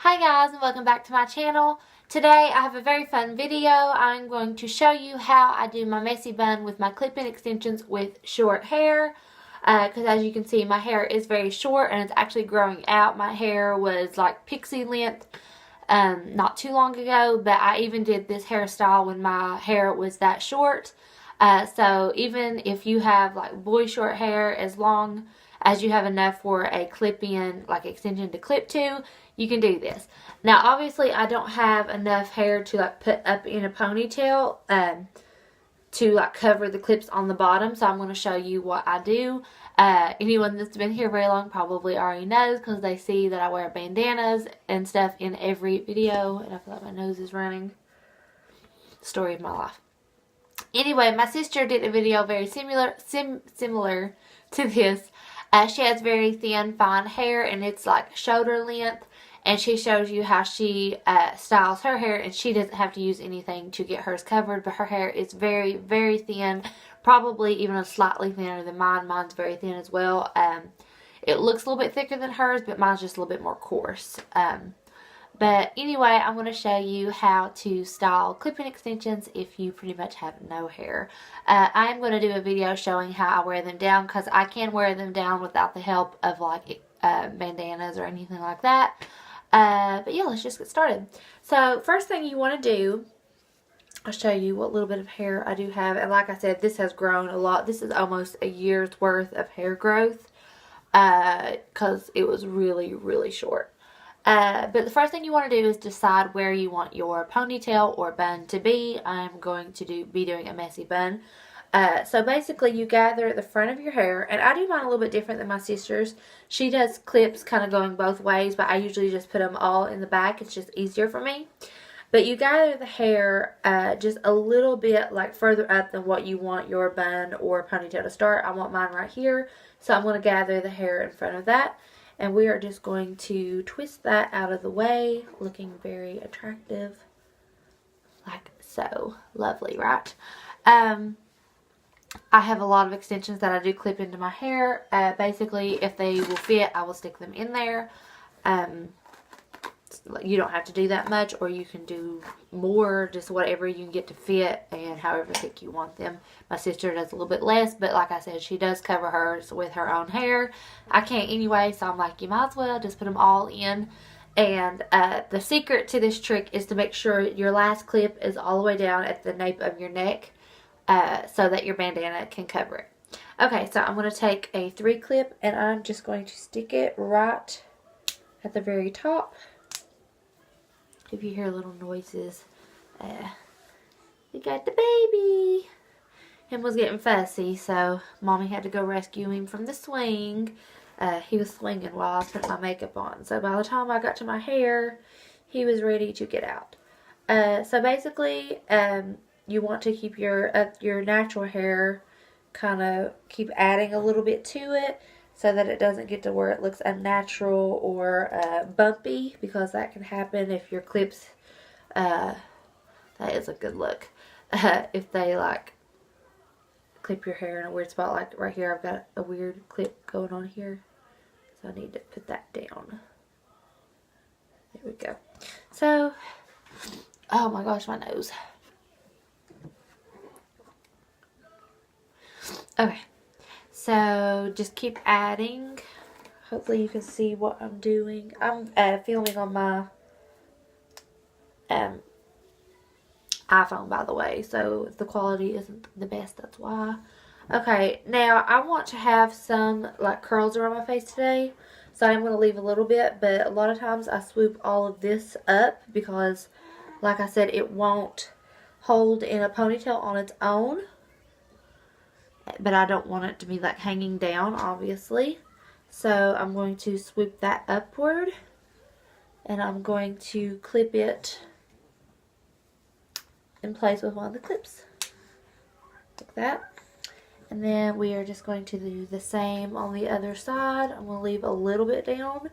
Hi guys, and welcome back to my channel. Today I have a very fun video. I'm going to show you how I do my messy bun with my clip-in extensions with short hair. Because as you can see, my hair is very short and it's actually growing out. My hair was like pixie length not too long ago, but I even did this hairstyle when my hair was that short. So even if you have like boy short hair, as long as you have enough for a clip-in like extension to clip to, you can do this. Now obviously I don't have enough hair to like put up in a ponytail to like cover the clips on the bottom, so I'm going to show you what I do. Anyone that's been here very long probably already knows, because they see that I wear bandanas and stuff in every video, and I feel like my nose is running. Story of my life. Anyway, my sister did a video very similar to this. She has very thin, fine hair, and it's like shoulder length. And she shows you how she styles her hair, and she doesn't have to use anything to get hers covered. But her hair is very, very thin, probably even slightly thinner than mine. Mine's very thin as well. It looks a little bit thicker than hers, but mine's just a little bit more coarse. But anyway, I'm going to show you how to style clip-in extensions if you pretty much have no hair. I am going to do a video showing how I wear them down, because I can wear them down without the help of like bandanas or anything like that. But yeah, let's just get started. So first thing you want to do, I'll show you what little bit of hair I do have. And like I said, this has grown a lot. This is almost a year's worth of hair growth, because it was really, really short. But the first thing you want to do is decide where you want your ponytail or bun to be. I'm going to be doing a messy bun. So basically you gather the front of your hair, and I do mine a little bit different than my sister's. She does clips kind of going both ways, but I usually just put them all in the back. It's just easier for me. But you gather the hair just a little bit like further up than what you want your bun or ponytail to start. I want mine right here, so I'm going to gather the hair in front of that. And we are just going to twist that out of the way, looking very attractive, like so. Lovely, right? I have a lot of extensions that I do clip into my hair. Basically, if they will fit, I will stick them in there. You don't have to do that much, or you can do more, just whatever you can get to fit and however thick you want them. My sister does a little bit less, but like I said, she does cover hers with her own hair. I can't anyway, so I'm like, you might as well just put them all in. And the secret to this trick is to make sure your last clip is all the way down at the nape of your neck, so that your bandana can cover it. Okay, so I'm going to take a 3-clip, and I'm just going to stick it right at the very top. If you hear little noises, we got the baby. Him was getting fussy, so Mommy had to go rescue him from the swing. He was swinging while I was putting my makeup on. So by the time I got to my hair, he was ready to get out. So basically, you want to keep your natural hair, kind of keep adding a little bit to it, so that it doesn't get to where it looks unnatural or bumpy, because that can happen if your clips, that is a good look, if they like clip your hair in a weird spot. Like right here, I've got a weird clip going on here, so I need to put that down. There we go. So, oh my gosh, my nose. Okay. So just keep adding. Hopefully you can see what I'm doing. I'm filming on my iPhone, by the way, so if the quality isn't the best, that's why. Okay, now I want to have some like curls around my face today, so I'm going to leave a little bit, but a lot of times I swoop all of this up because, like I said, it won't hold in a ponytail on its own. But I don't want it to be like hanging down, obviously. So I'm going to swoop that upward, and I'm going to clip it in place with one of the clips. Like that. And then we are just going to do the same on the other side. I'm going to leave a little bit down,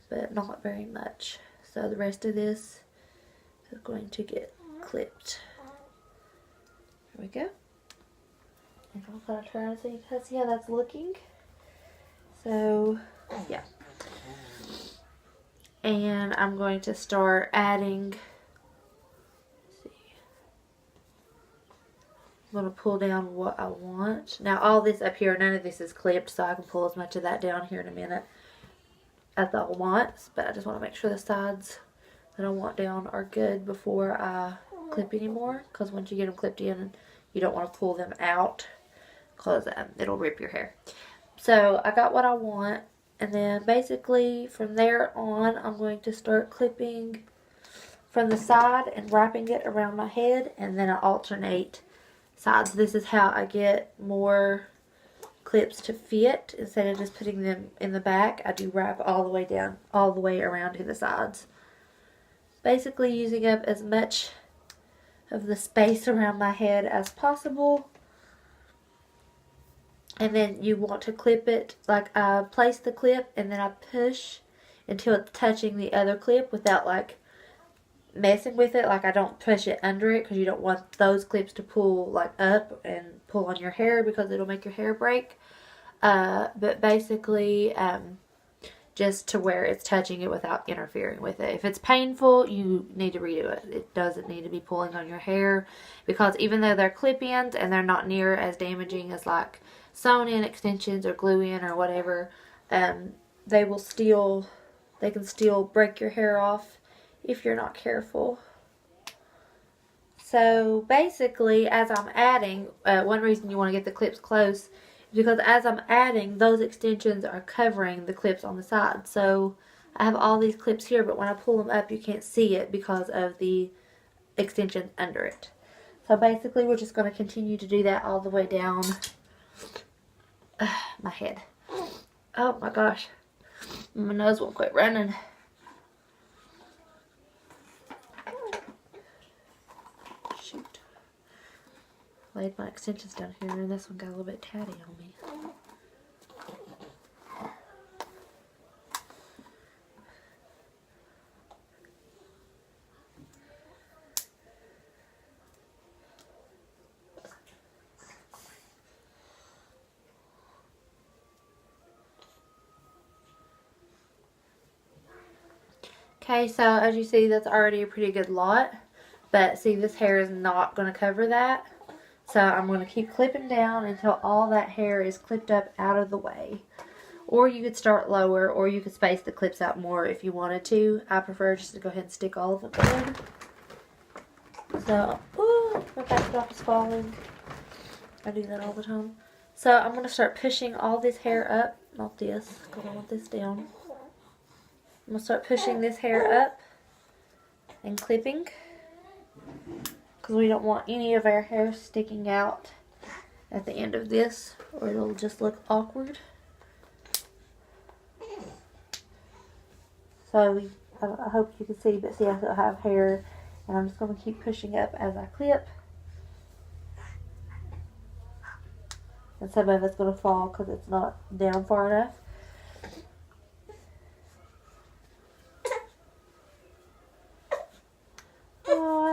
but not very much. So the rest of this is going to get clipped. There we go. And I'll kind of try to see how that's looking. So, yeah. And I'm going to start adding, let's see, I'm going to pull down what I want. Now all this up here, none of this is clipped, so I can pull as much of that down here in a minute as I want. But I just want to make sure the sides that I want down are good before I clip anymore. Because once you get them clipped in, you don't want to pull them out because it'll rip your hair. So I got what I want. And then basically from there on, I'm going to start clipping from the side and wrapping it around my head. And then I alternate sides. This is how I get more clips to fit. Instead of just putting them in the back, I do wrap all the way down, all the way around to the sides. Basically using up as much of the space around my head as possible. And then you want to clip it, like I place the clip and then I push until it's touching the other clip without like messing with it. Like I don't push it under it because you don't want those clips to pull like up and pull on your hair because it'll make your hair break. But basically just to where it's touching it without interfering with it. If it's painful, you need to redo it. It doesn't need to be pulling on your hair because even though they're clip-ins and they're not near as damaging as like sewn-in extensions or glue-in or whatever, they can still break your hair off if you're not careful. So basically, as I'm adding, one reason you want to get the clips close is because as I'm adding, those extensions are covering the clips on the side. So I have all these clips here, but when I pull them up, you can't see it because of the extensions under it. So basically, we're just going to continue to do that all the way down my head. Oh my gosh. My nose won't quit running. Shoot. Laid my extensions down here and this one got a little bit tatty on me. Okay, so as you see, that's already a pretty good lot. But see, this hair is not going to cover that. So I'm going to keep clipping down until all that hair is clipped up out of the way. Or you could start lower, or you could space the clips out more if you wanted to. I prefer just to go ahead and stick all of them in. So, ooh, my backdrop is falling. I do that all the time. So I'm going to start pushing all this hair up. Not this, because I want this down. I'm going to start pushing this hair up and clipping because we don't want any of our hair sticking out at the end of this or it'll just look awkward. So I hope you can see, but see I still have hair and I'm just going to keep pushing up as I clip. And some of it's going to fall because it's not down far enough.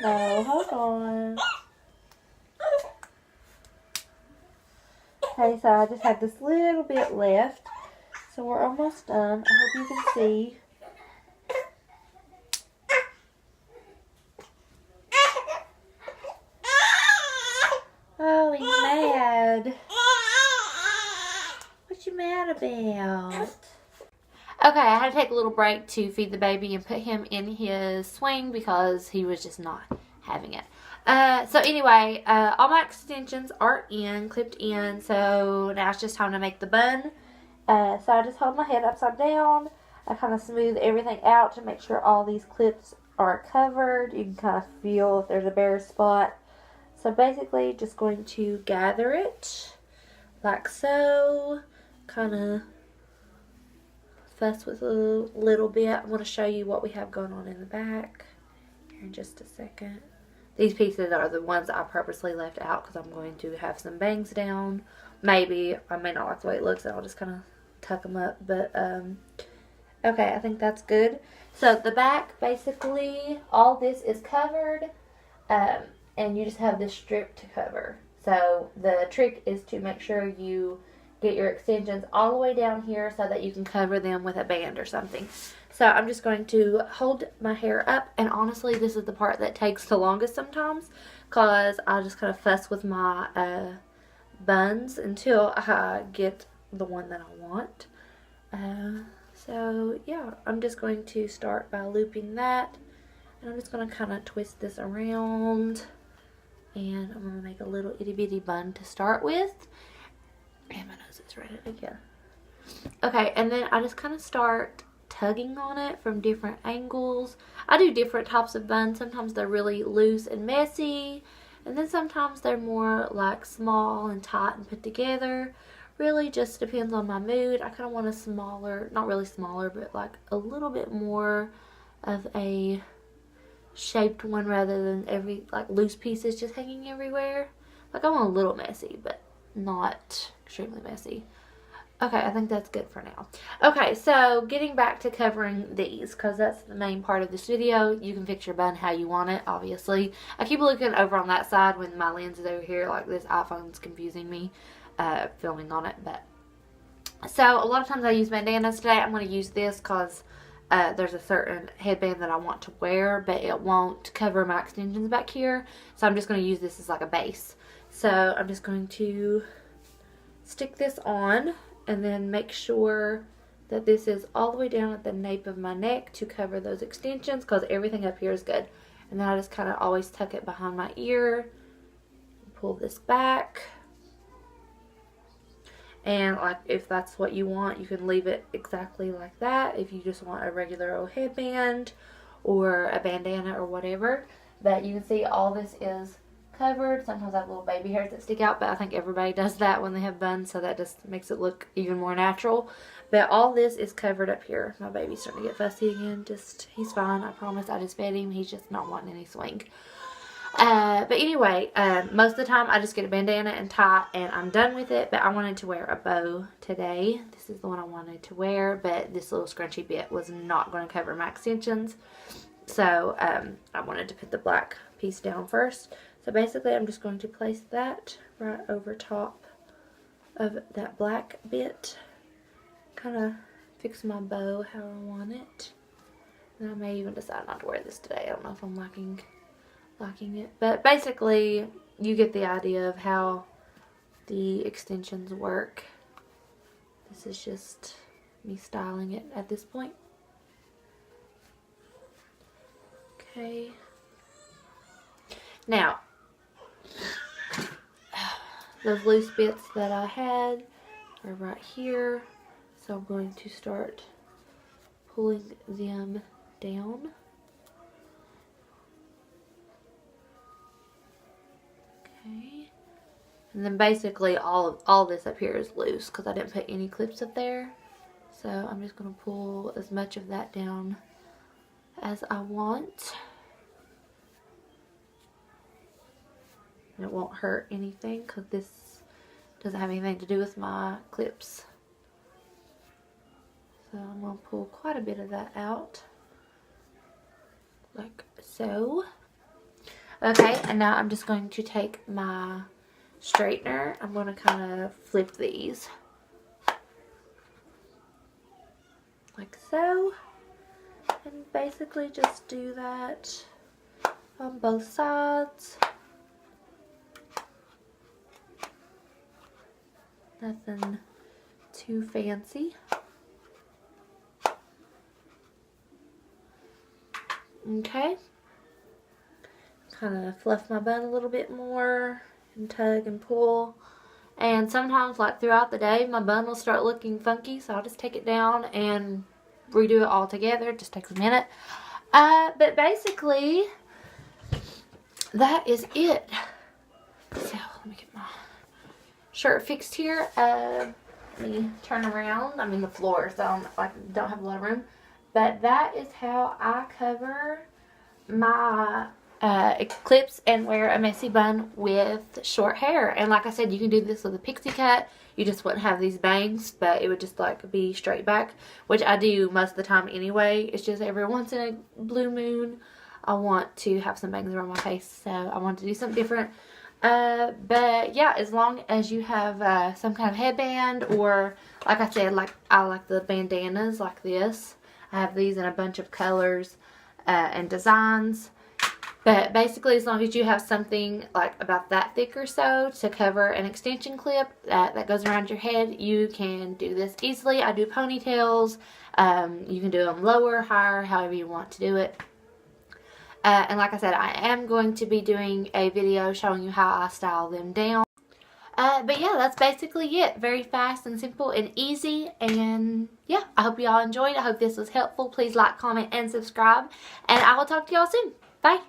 No, hold on. Okay, so I just have this little bit left. So we're almost done. I hope you can see. Oh, he's mad. What you mad about? Okay, I had to take a little break to feed the baby and put him in his swing because he was just not having it. So anyway, all my extensions are clipped in, so now it's just time to make the bun. So I just hold my head upside down. I kind of smooth everything out to make sure all these clips are covered. You can kind of feel if there's a bare spot. So basically, just going to gather it like so, kind of fuss with a little bit. I'm going to show you what we have going on in the back here in just a second. These pieces are the ones I purposely left out because I'm going to have some bangs down. Maybe, I may not like the way it looks, so I'll just kind of tuck them up. But, okay, I think that's good. So the back, basically, all this is covered, and you just have this strip to cover. So the trick is to make sure you get your extensions all the way down here so that you can cover them with a band or something. So I'm just going to hold my hair up, and honestly this is the part that takes the longest sometimes, because I just kind of fuss with my buns until I get the one that I want. So yeah, I'm just going to start by looping that, and I'm just going to kind of twist this around, and I'm going to make a little itty bitty bun to start with. And my nose is ready again. Okay, and then I just kind of start tugging on it from different angles. I do different types of buns. Sometimes they're really loose and messy, and then sometimes they're more like small and tight and put together. Really just depends on my mood. I kind of want a smaller, not really smaller, but like a little bit more of a shaped one rather than every like loose pieces just hanging everywhere. Like I want a little messy, but not extremely messy. Okay, I think that's good for now. Okay, so getting back to covering these, because that's the main part of this video. You can fix your bun how you want it, obviously. I keep looking over on that side when my lens is over here. Like, this iPhone's confusing me filming on it. But so, a lot of times I use bandanas today. I'm going to use this because there's a certain headband that I want to wear, but it won't cover my extensions back here. So, I'm just going to use this as like a base. So, I'm just going to stick this on, and then make sure that this is all the way down at the nape of my neck to cover those extensions, because everything up here is good. And then I just kind of always tuck it behind my ear, pull this back. And like if that's what you want, you can leave it exactly like that if you just want a regular old headband or a bandana or whatever. But you can see all this is covered. Sometimes I have little baby hairs that stick out, but I think everybody does that when they have buns, so that just makes it look even more natural. But all this is covered up here. My baby's starting to get fussy again. He's fine, I promise. I just fed him. He's just not wanting any swing. But anyway, most of the time I just get a bandana and tie, and I'm done with it. But I wanted to wear a bow today. This is the one I wanted to wear, but this little scrunchy bit was not going to cover my extensions. So I wanted to put the black piece down first. So basically I'm just going to place that right over top of that black bit. Kind of fix my bow how I want it. And I may even decide not to wear this today. I don't know if I'm liking it. But basically you get the idea of how the extensions work. This is just me styling it at this point. Okay. Now, those loose bits that I had are right here, so I'm going to start pulling them down. Okay, and then basically all this up here is loose because I didn't put any clips up there, so I'm just going to pull as much of that down as I want. And it won't hurt anything because this doesn't have anything to do with my clips. So I'm going to pull quite a bit of that out. Like so. Okay, and now I'm just going to take my straightener. I'm going to kind of flip these. Like so. And basically just do that on both sides. Nothing too fancy. Okay. Kind of fluff my bun a little bit more and tug and pull. And sometimes, like throughout the day, my bun will start looking funky, so I'll just take it down and redo it all together. It just takes a minute. But basically, that is it. So, let me get my shirt fixed here. Let me turn around. I'm in the floor, so I don't have a lot of room. But that is how I cover my clips and wear a messy bun with short hair. And like I said, you can do this with a pixie cut. You just wouldn't have these bangs, but it would just like be straight back, which I do most of the time anyway. It's just every once in a blue moon I want to have some bangs around my face, so I wanted to do something different. But yeah, as long as you have some kind of headband, or like I said, like I like the bandanas like this. I have these in a bunch of colors and designs. But basically, as long as you have something like about that thick or so to cover an extension clip that goes around your head, you can do this easily. I do ponytails. You can do them lower, higher, however you want to do it. And like I said, I am going to be doing a video showing you how I style them down. But yeah, that's basically it. Very fast and simple and easy. And yeah, I hope you all enjoyed. I hope this was helpful. Please like, comment, and subscribe. And I will talk to y'all soon. Bye.